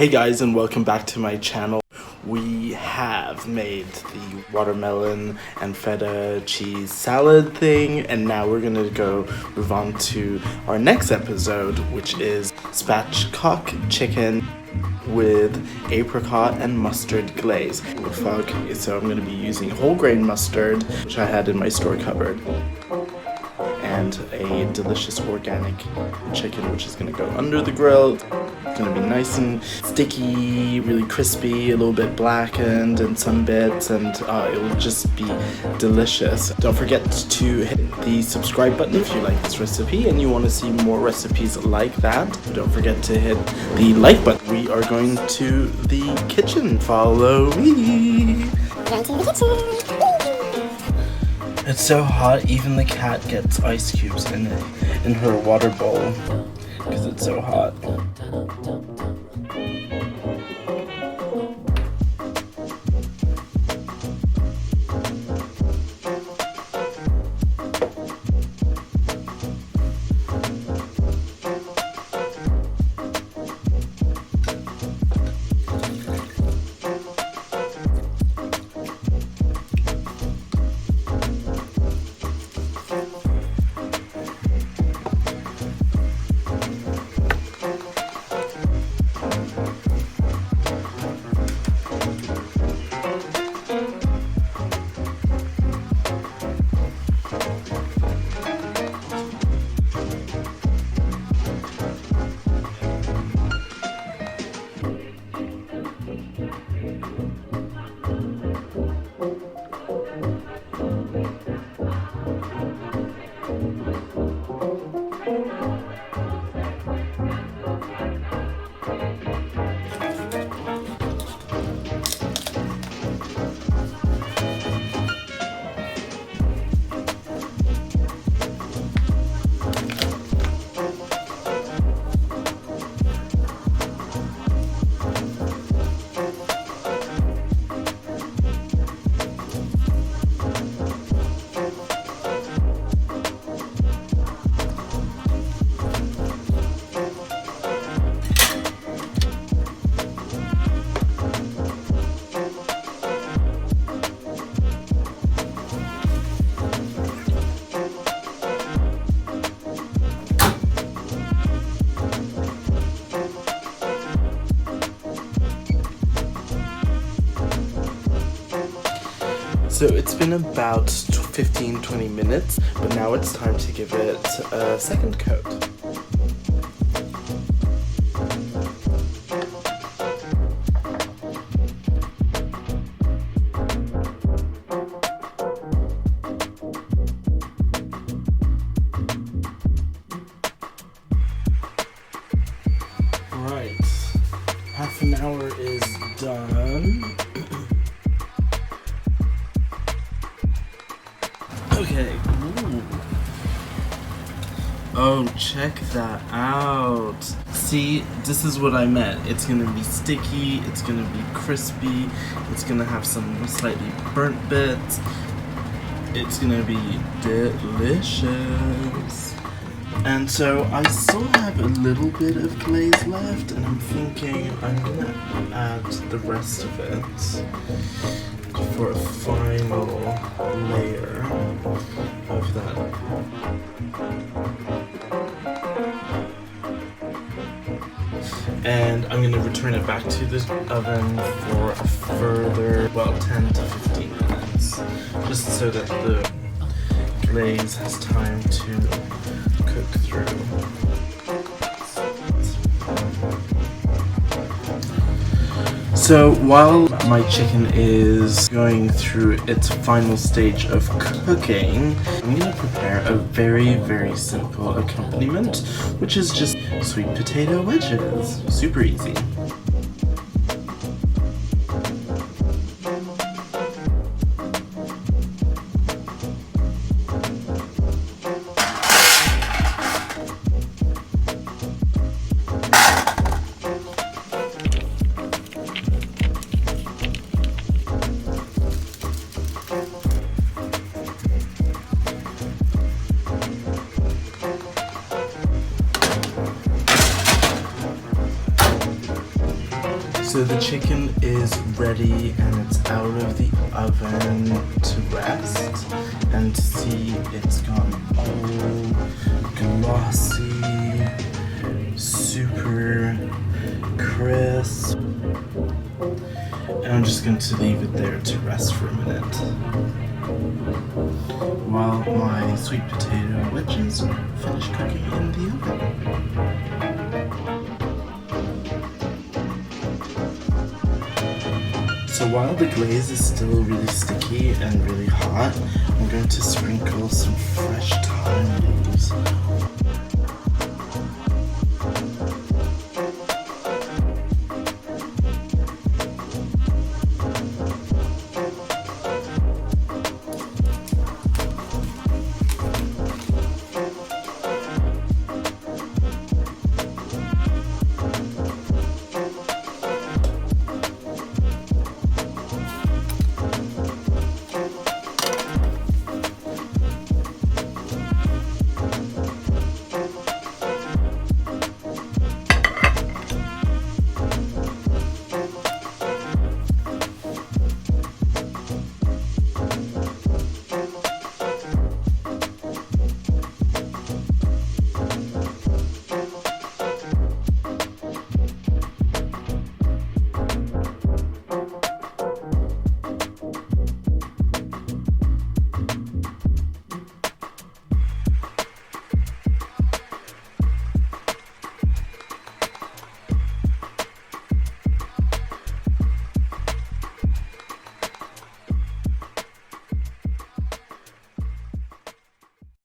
Hey guys, and welcome back to my channel. We have made the watermelon and feta cheese salad thing, and now we're gonna move on to our next episode, which is spatchcocked chicken with apricot and mustard glaze. So I'm gonna be using whole grain mustard, which I had in my store cupboard, and a delicious organic chicken, which is gonna go under the grill. It's gonna be nice and sticky, really crispy, a little bit blackened in some bits, and it will just be delicious. Don't forget to hit the subscribe button if you like this recipe and you want to see more recipes like that. Don't forget to hit the like button. We are going to the kitchen. Follow me. Going to the kitchen. It's so hot, even the cat gets ice cubes in her water bowl because it's so hot. So it's been about 15-20 minutes, but now it's time to give it a second coat. Right, half an hour is done. Okay. Ooh. Oh, check that out. See, this is what I meant. It's gonna be sticky, it's gonna be crispy, it's gonna have some slightly burnt bits. It's gonna be delicious. And so I still have a little bit of glaze left, and I'm thinking I'm gonna add the rest of it for a final layer of that. And I'm going to return it back to the oven for a further, 10 to 15 minutes, just so that the glaze has time to cook through. So while my chicken is going through its final stage of cooking, I'm going to prepare a very, very simple accompaniment, which is just sweet potato wedges. Super easy. So the chicken is ready and it's out of the oven to rest. And see, it's gone all glossy, super crisp. And I'm just going to leave it there to rest for a minute while my sweet potato wedges finish cooking in the oven. So while the glaze is still really sticky and really hot, I'm going to sprinkle some fresh thyme leaves